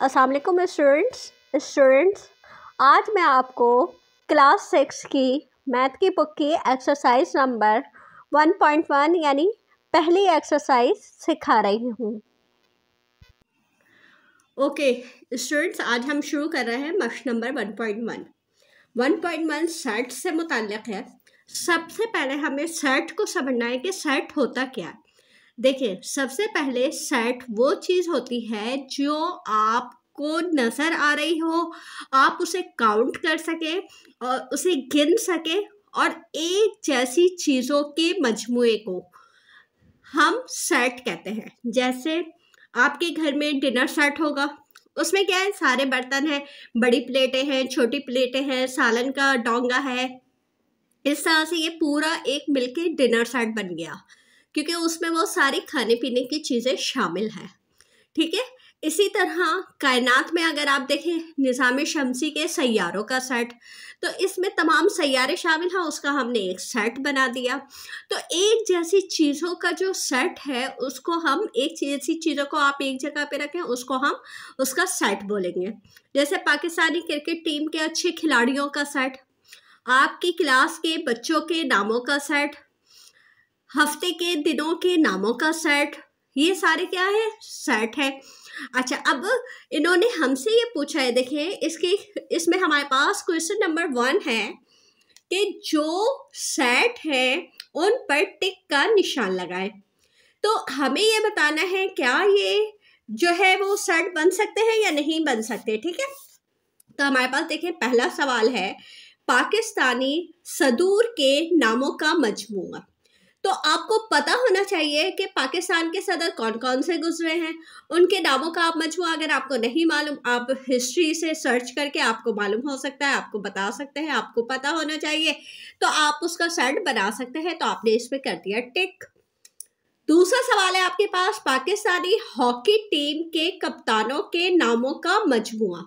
अस्सलाम वालेकुम स्टूडेंट्स, आज मैं आपको क्लास 6 की मैथ की बुक की एक्सरसाइज नंबर 1.1 यानी पहली एक्सरसाइज सिखा रही हूँ। ओके स्टूडेंट्स, आज हम शुरू कर रहे हैं मश्क नंबर 1.1। 1.1 सेट से मुताल्लिक़ है। सबसे पहले हमें सेट को समझना है कि सेट होता क्या है। देखिए, सबसे पहले सेट वो चीज़ होती है जो आपको नज़र आ रही हो, आप उसे काउंट कर सकें और उसे गिन सकें, और एक जैसी चीज़ों के मजमूए को हम सेट कहते हैं। जैसे आपके घर में डिनर सेट होगा, उसमें क्या है, सारे बर्तन हैं, बड़ी प्लेटें हैं, छोटी प्लेटें हैं, सालन का डोंगा है। इस तरह से ये पूरा एक मिलके डिनर सेट बन गया, क्योंकि उसमें वो सारी खाने पीने की चीज़ें शामिल हैं। ठीक है, इसी तरह कायनात में अगर आप देखें निज़ाम शमसी के सैयारों का सेट, तो इसमें तमाम सैयारे शामिल हैं, उसका हमने एक सेट बना दिया। तो एक जैसी चीज़ों का जो सेट है उसको हम, एक जैसी चीज़ों को आप एक जगह पे रखें उसको हम उसका सेट बोलेंगे। जैसे पाकिस्तानी क्रिकेट टीम के अच्छे खिलाड़ियों का सेट, आपकी क्लास के बच्चों के नामों का सेट, हफ्ते के दिनों के नामों का सेट, ये सारे क्या है, सेट है। अच्छा, अब इन्होंने हमसे ये पूछा है, देखिए इसमें हमारे पास क्वेश्चन नंबर 1 है कि जो सेट है उन पर टिक का निशान लगाएं। तो हमें ये बताना है क्या ये जो है वो सेट बन सकते हैं या नहीं बन सकते। ठीक है, तो हमारे पास देखिए पहला सवाल है, पाकिस्तानी सदूर के नामों का मजमूआ। तो आपको पता होना चाहिए कि पाकिस्तान के सदर कौन कौन से गुजरे हैं, उनके नामों का आप मजमूआ, अगर आपको नहीं मालूम आप हिस्ट्री से सर्च करके आपको मालूम हो सकता है, आपको बता सकते हैं, आपको पता होना चाहिए, तो आप उसका सेट बना सकते हैं। तो आपने इसमें कर दिया टिक। दूसरा सवाल है आपके पास, पाकिस्तानी हॉकी टीम के कप्तानों के नामों का मजमूआ।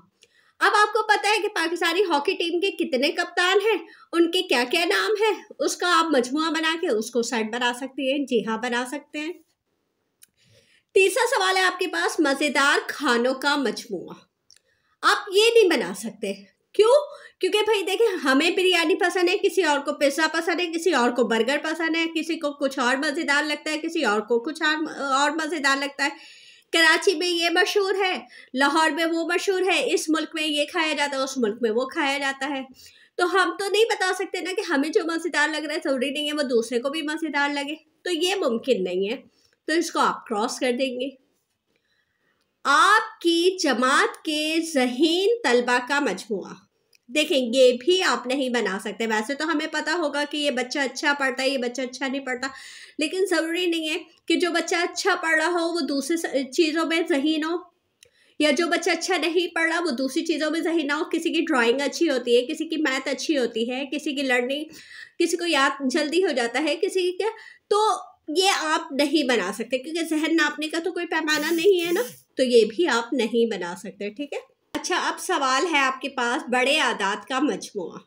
अब आपको पता है कि पाकिस्तानी हॉकी टीम के कितने कप्तान हैं, उनके क्या क्या नाम है, उसका आप मजमुआ बना के उसको सेट बना सकते हैं। जी हाँ, बना सकते हैं। तीसरा सवाल है आपके पास, मज़ेदार खानों का मजमुआ। आप ये नहीं बना सकते, क्यों? क्योंकि भाई देखिए, हमें बिरयानी पसंद है, किसी और को पिज़्ज़ा पसंद है, किसी और को बर्गर पसंद है, किसी को कुछ और मज़ेदार लगता है, किसी और को कुछ और मज़ेदार लगता है। कराची में ये मशहूर है, लाहौर में वो मशहूर है, इस मुल्क में ये खाया जाता है, उस मुल्क में वो खाया जाता है। तो हम तो नहीं बता सकते ना कि हमें जो मज़ेदार लग रहा है ज़रूरी नहीं है वो दूसरे को भी मज़ेदार लगे, तो ये मुमकिन नहीं है। तो इसको आप क्रॉस कर देंगे। आपकी जमात के ज़हीन तलबा का मजमुआ। देखें, ये भी आप नहीं बना सकते। वैसे तो हमें पता होगा कि ये बच्चा अच्छा पढ़ता है, ये बच्चा अच्छा नहीं पढ़ता, लेकिन ज़रूरी नहीं है कि जो बच्चा अच्छा पढ़ रहा हो वो दूसरी चीज़ों में ज़हीन हो, या जो बच्चा अच्छा नहीं पढ़ रहा वो दूसरी चीज़ों में ज़हीन ना हो। किसी की ड्राइंग अच्छी होती है, किसी की मैथ अच्छी होती है, किसी की लर्निंग, किसी को याद जल्दी हो जाता है, किसी का, तो ये आप नहीं बना सकते, क्योंकि जहन नापने का तो कोई पैमाना नहीं है ना, तो ये भी आप नहीं बना सकते। ठीक है। अच्छा, अब सवाल है आपके पास, बड़े आदात का मजमुआ।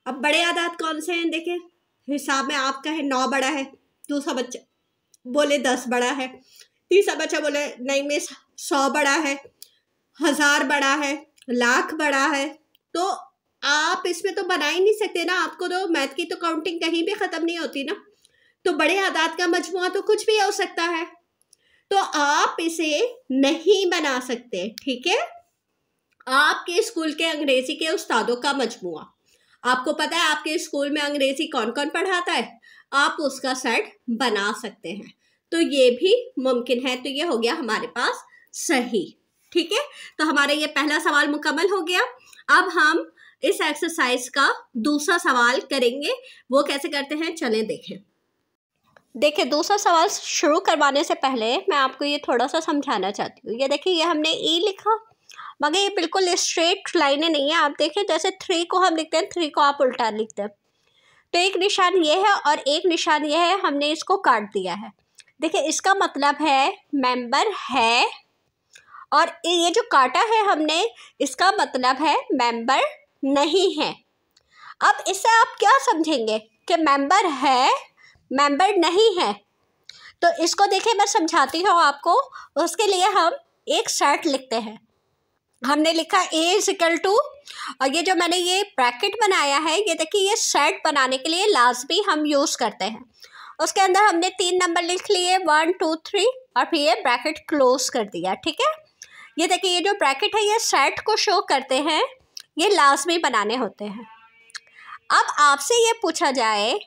अब बड़े आदात कौन से हैं? देखें, हिसाब में आपका है 9 बड़ा है, दूसरा बच्चा बोले 10 बड़ा है, तीसरा बच्चा बोले नहीं मिस 100 बड़ा है, 1000 बड़ा है, लाख बड़ा है। तो आप इसमें तो बना ही नहीं सकते ना, आपको तो मैथ की तो काउंटिंग कहीं भी ख़त्म नहीं होती ना। तो बड़े आदात का मजमुआ तो कुछ भी हो सकता है, तो आप इसे नहीं बना सकते। ठीक है। आपके स्कूल के अंग्रेजी के उस्तादों का मजमुआ। आपको पता है आपके स्कूल में अंग्रेजी कौन कौन पढ़ाता है, आप उसका सेट बना सकते हैं, तो ये भी मुमकिन है। तो ये हो गया हमारे पास सही। ठीक है, तो हमारा ये पहला सवाल मुकम्मल हो गया। अब हम इस एक्सरसाइज का दूसरा सवाल करेंगे। वो कैसे करते हैं, चलें देखें। देखिए, दूसरा सवाल शुरू करवाने से पहले मैं आपको ये थोड़ा सा समझाना चाहती हूँ। ये देखिए, ये हमने ई लिखा, मगर ये बिल्कुल स्ट्रेट लाइनें नहीं है। आप देखें, जैसे 3 को हम लिखते हैं, 3 को आप उल्टा लिखते हैं, तो एक निशान ये है और एक निशान ये है, हमने इसको काट दिया है। देखिए, इसका मतलब है मेंबर है, और ये जो काटा है हमने, इसका मतलब है मेंबर नहीं है। अब इससे आप क्या समझेंगे कि मेंबर है, मेंबर नहीं है। तो इसको देखिए, मैं समझाती हूँ आपको। उसके लिए हम एक सेट लिखते हैं। हमने लिखा a इज इक्वल टू, और ये जो मैंने ये ब्रैकेट बनाया है, ये देखिए ये सेट बनाने के लिए लाजमी हम यूज़ करते हैं। उसके अंदर हमने 3 नंबर लिख लिए 1 2 3 और फिर ये ब्रैकेट क्लोज कर दिया। ठीक है, ये देखिए ये जो ब्रैकेट है ये सेट को शो करते हैं, ये लाजमी बनाने होते हैं। अब आपसे ये पूछा जाए,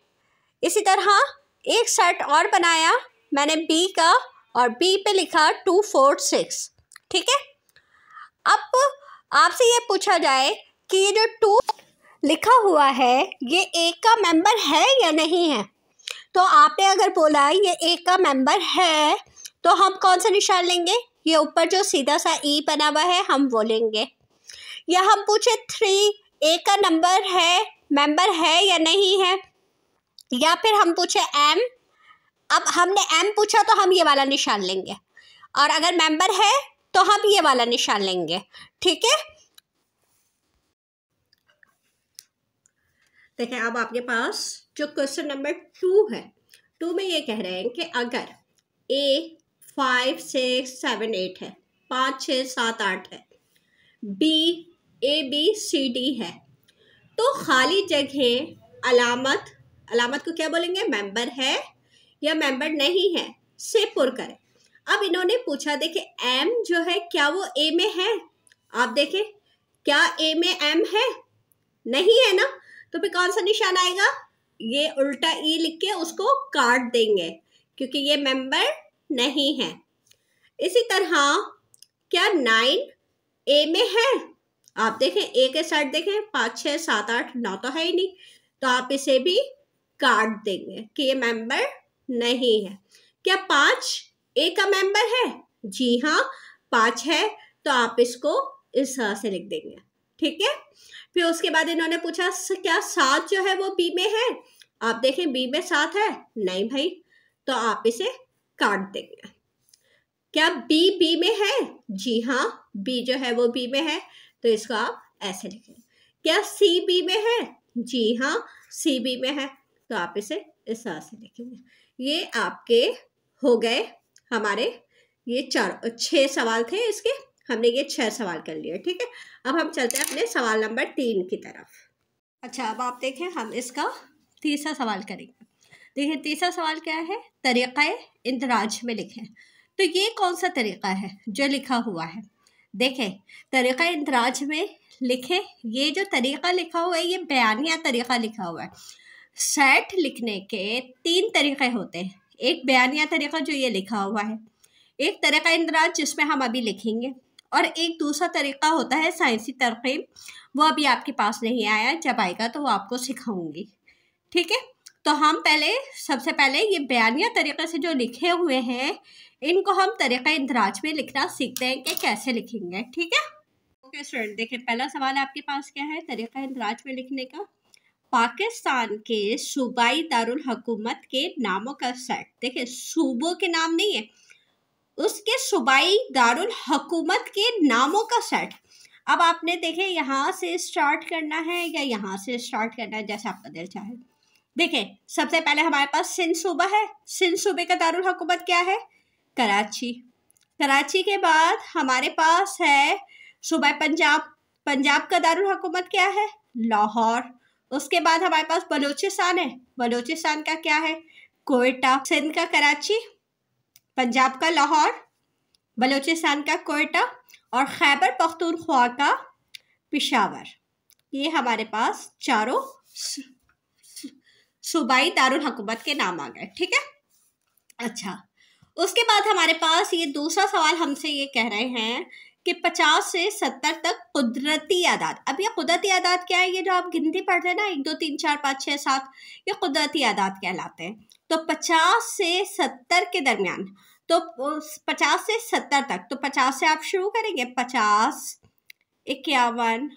इसी तरह एक सेट और बनाया मैंने बी का, और बी पे लिखा 2 4 6। ठीक है, अब आपसे ये पूछा जाए कि ये जो 2 लिखा हुआ है ये ए का मेंबर है या नहीं है। तो आपने अगर बोला ये ए का मेंबर है तो हम कौन सा निशान लेंगे, ये ऊपर जो सीधा सा ई बना हुआ है हम वो लेंगे। या हम पूछे 3 ए का नंबर है, मेंबर है या नहीं है, या फिर हम पूछे एम, अब हमने एम पूछा तो हम ये वाला निशान लेंगे, और अगर मेंबर है तो हम ये वाला निशान लेंगे। ठीक है, देखें अब आपके पास जो क्वेश्चन नंबर 2 है, 2 में ये कह रहे हैं कि अगर ए 5 6 7 8 है, 5 6 7 8 है, B A B C D है, तो खाली जगह अलामत को क्या बोलेंगे, मेंबर है या मेंबर नहीं है से पुर करें। अब इन्होंने पूछा, देखे एम जो है क्या वो ए में है, आप देखें क्या ए में एम है, नहीं है ना, तो फिर कौन सा निशान आएगा, ये उल्टा ई लिख के उसको काट देंगे क्योंकि ये मेंबर नहीं है। इसी तरह क्या 9 ए में है, आप देखें ए के साइड देखें 5 6 7 8 9 तो है ही नहीं, तो आप इसे भी काट देंगे कि ये मेंबर नहीं है। क्या 5 ए का मेंबर है, जी हाँ 5 है, तो आप इसको इस तरह से लिख देंगे। ठीक है, फिर उसके बाद इन्होंने पूछा क्या 7 जो है वो बी में है, आप देखें बी में 7 है, नहीं भाई, तो आप इसे काट देंगे। क्या बी में है, जी हाँ बी जो है वो बी में है, तो इसको आप ऐसे लिखें। क्या सी बी में है, जी हाँ सी बी में है, तो आप इसे इस तरह से लिखेंगे। ये आपके हो गए हमारे ये 6 सवाल थे इसके, हमने ये 6 सवाल कर लिए। ठीक है, अब हम चलते हैं अपने सवाल नंबर 3 की तरफ। अच्छा, अब आप देखें हम इसका तीसरा सवाल करेंगे। देखिए तीसरा सवाल क्या है, तरीक़ा इंदराज में लिखें। तो ये कौन सा तरीक़ा है जो लिखा हुआ है, देखें तरीक़ा इंदराज में लिखें, ये जो तरीक़ा लिखा हुआ है ये बयानिया तरीक़ा लिखा हुआ है। सेट लिखने के 3 तरीक़े होते हैं, एक बयानिया तरीक़ा जो ये लिखा हुआ है, एक तरीक़ा इंदराज जिसमें हम अभी लिखेंगे, और एक दूसरा तरीक़ा होता है साइंसी तरकीब, वो अभी आपके पास नहीं आया, जब आएगा तो वो आपको सिखाऊंगी। ठीक है, तो हम सबसे पहले ये बयानिया तरीक़े से जो लिखे हुए हैं इनको हम तरीक़ा इंदराज में लिखना सीखते हैं कि कैसे लिखेंगे। ठीक है, ओके स्टूडेंट, देखिए पहला सवाल आपके पास क्या है तरीक़ा इंदराज में लिखने का। पाकिस्तान के सूबाई दारुल हुकूमत के नामों का सेट, देखिए सूबों के नाम नहीं है, उसके सूबाई दारुल हुकूमत के नामों का सेट। अब आपने देखे यहाँ से स्टार्ट करना है या यहाँ से स्टार्ट करना है, जैसे आपका दिल चाहे। देखें सबसे पहले हमारे पास सिंध सूबा है, सिंध सूबे का दारुल हुकूमत क्या है, कराची। कराची के बाद हमारे पास है सूबा पंजाब, पंजाब का दारुल हुकूमत क्या है, लाहौर। उसके बाद हमारे पास बलूचिस्तान है, बलूचिस्तान का क्या है, कोयटा। सिंध का कराची, पंजाब का लाहौर, बलूचिस्तान का कोयटा, और खैबर पख्तूनख्वा का पेशावर। ये हमारे पास चारों सूबाई दारुल हुकूमत के नाम आ गए। ठीक है, अच्छा उसके बाद हमारे पास ये दूसरा सवाल हमसे ये कह रहे हैं कि 50 से 70 तक कुदरती आदात। अब ये कुदरती आदात क्या है, ये जो आप गिनती पढ़ते हैं ना 1 2 3 4 5 6 7, ये कुदरती आदात कहलाते हैं। तो 50 से 70 के दरमियान, तो 50 से 70 तक, तो 50 से आप शुरू करेंगे, 50 51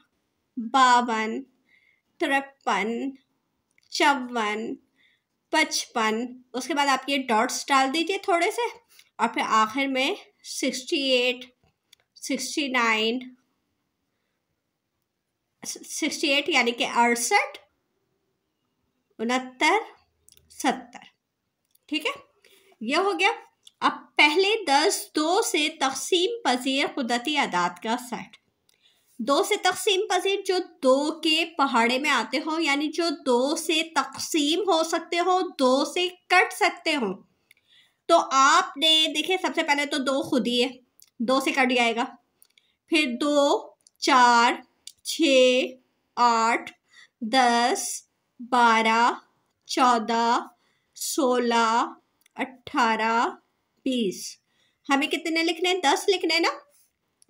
52 53 54 55, उसके बाद आप ये डॉट्स डाल दीजिए थोड़े से, और फिर आखिर में 68 69 68 यानी कि 68 69 70। ठीक है, यह हो गया। अब पहले 10 2 से तकसीम पजीर कुदरती आदात का सेट। दो से तकसीम पजीर जो दो के पहाड़े में आते हो, यानी जो दो से तकसीम हो सकते हो, दो से कट सकते हो। तो आपने देखिए सबसे पहले तो दो खुद ही है, दो से कट जाएगा। फिर 2, 4, 6, 8, 10, 12, 14, 16, 18, 20। हमें कितने लिखने हैं? 10 लिखने हैं ना।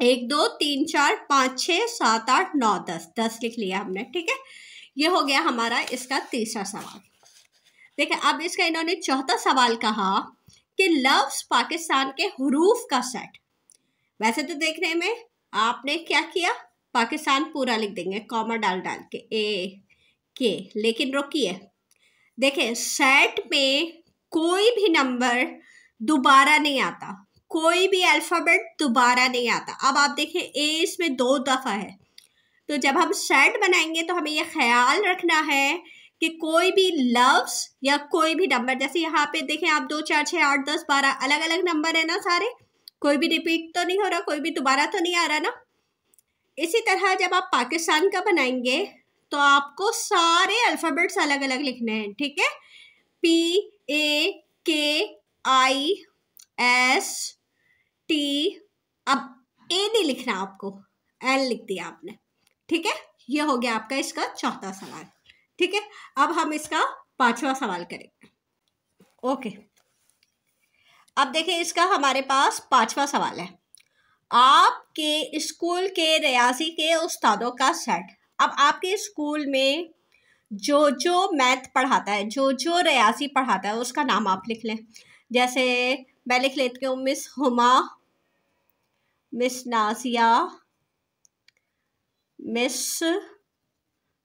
1, 2, 3, 4, 5, 6, 7, 8, 9, 10। 10 लिख लिया हमने, ठीक है। ये हो गया हमारा इसका तीसरा सवाल। देखिए अब इसका इन्होंने चौथा सवाल कहा कि लफ्ज पाकिस्तान के हुरूफ का सेट। वैसे तो देखने में आपने क्या किया, पाकिस्तान पूरा लिख देंगे कॉमा डाल डाल के ए के, लेकिन रुकिए, देखिए सेट में कोई भी नंबर दोबारा नहीं आता, कोई भी अल्फ़ाबेट दोबारा नहीं आता। अब आप देखिए ए इसमें 2 दफ़ा है, तो जब हम सेट बनाएंगे तो हमें यह ख्याल रखना है कि कोई भी लफ्ज़ या कोई भी नंबर, जैसे यहाँ पे देखें आप 2, 4, 6, 8, 10, 12 अलग अलग नंबर है ना सारे, कोई भी रिपीट तो नहीं हो रहा, कोई भी दोबारा तो नहीं आ रहा ना। इसी तरह जब आप पाकिस्तान का बनाएंगे तो आपको सारे अल्फ़ाबेट्स अलग अलग लिखने हैं, ठीक है। PAKIST, अब ए नहीं लिखना आपको, एल लिख दिया आपने, ठीक है। ये हो गया आपका इसका चौथा सवाल, ठीक है। अब हम इसका पांचवा सवाल करेंगे। ओके, अब देखिए इसका हमारे पास पांचवा सवाल है। आपके स्कूल के रियाजी के उस्तादों का सेट। अब आपके स्कूल में जो जो मैथ पढ़ाता है, जो जो रियाजी पढ़ाता है, उसका नाम आप लिख लें। जैसे मैं लिख लेती हूँ miss Huma, miss Nazia, miss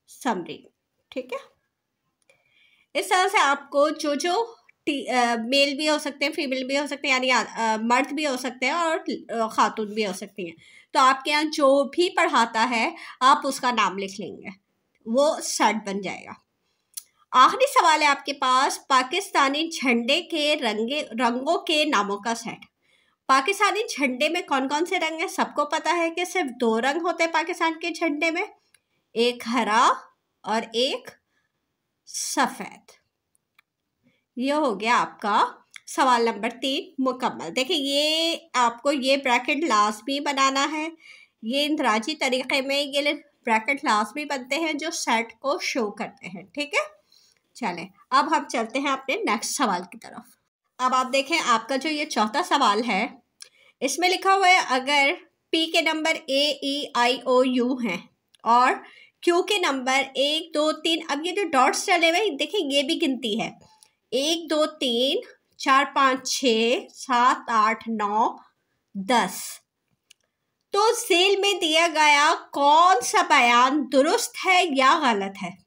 summary, ठीक है। इस तरह से आपको जो जो मेल भी हो सकते हैं, फीमेल भी हो सकते हैं, यानी मर्द भी हो सकते हैं और खातून भी हो सकती हैं। तो आपके यहाँ जो भी पढ़ाता है आप उसका नाम लिख लेंगे, वो सेट बन जाएगा। आखिरी सवाल है आपके पास, पाकिस्तानी झंडे के रंगों के नामों का सेट। पाकिस्तानी झंडे में कौन कौन से रंग हैं? सबको पता है कि सिर्फ 2 रंग होते हैं पाकिस्तान के झंडे में, एक हरा और एक सफ़ेद। ये हो गया आपका सवाल नंबर 3 मुकम्मल। देखिए ये आपको ये ब्रैकेट लाजमी बनाना है, ये इंदराजी तरीके में ये ब्रैकेट लाजमी बनते हैं जो सेट को शो करते हैं, ठीक है। चलें अब हम चलते हैं अपने नेक्स्ट सवाल की तरफ। अब आप देखें आपका जो ये चौथा सवाल है, इसमें लिखा हुआ है अगर पी के नंबर AEIOU हैं और क्यू के नंबर 1, 2, 3, अब ये जो डॉट्स चले हुए देखिए ये भी गिनती है, 1, 2, 3, 4, 5, 6, 7, 8, 9, 10। तो सेल में दिया गया कौन सा बयान दुरुस्त है या गलत है?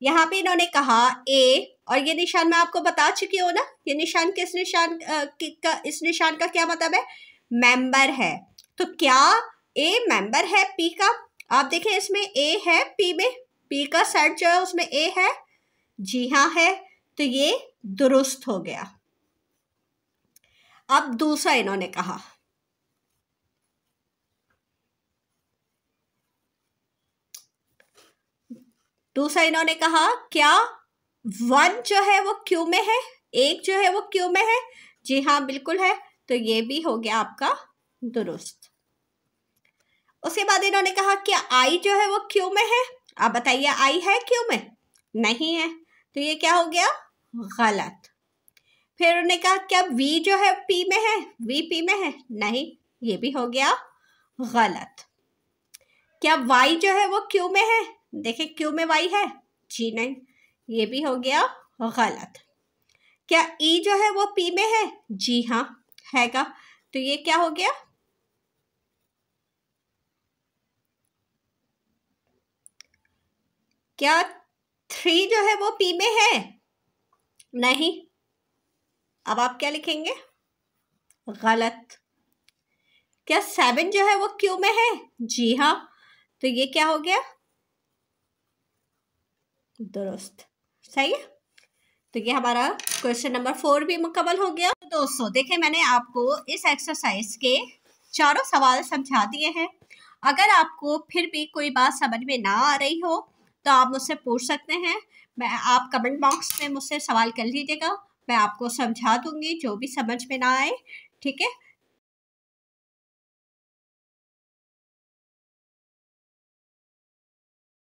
यहाँ पे इन्होंने कहा ए, और ये निशान मैं आपको बता चुकी हूँ ना, ये निशान किस निशान इस निशान का क्या मतलब है? मेंबर है। तो क्या ए मेंबर है पी का? आप देखें इसमें ए है, पी में पी का सेट जो है उसमें ए है, जी हाँ है, तो ये दुरुस्त हो गया। अब दूसरा इन्होंने कहा, क्या 1 जो है वो क्यू में है, 1 जो है वो क्यू में है? जी हाँ बिल्कुल है, तो ये भी हो गया आपका दुरुस्त। उसके बाद इन्होंने कहा क्या आई जो है वो क्यू में है? आप बताइए आई है क्यू में? नहीं है, तो ये क्या हो गया? गलत। फिर उन्होंने कहा क्या वी जो है पी में है? वी पी में है? नहीं, ये भी हो गया गलत। क्या वाई जो है वो क्यू में है? देखिए क्यू में वाई है? जी नहीं, ये भी हो गया गलत। क्या ई जो है वो पी में है? जी हाँ हैगा, तो ये क्या हो गया? क्या 3 जो है वो पी में है? नहीं, अब आप क्या लिखेंगे? गलत। क्या 7 जो है वो क्यू में है? जी हाँ, तो ये क्या हो गया? दुरुस्त। सही है, तो ये हमारा क्वेश्चन नंबर 4 भी मुकम्मल हो गया। तो दोस्तों देखें मैंने आपको इस एक्सरसाइज के चारों सवाल समझा दिए हैं। अगर आपको फिर भी कोई बात समझ में ना आ रही हो तो आप मुझसे पूछ सकते हैं। आप कमेंट बॉक्स में मुझसे सवाल कर लीजिएगा, मैं आपको समझा दूंगी जो भी समझ में ना आए। ठीक है,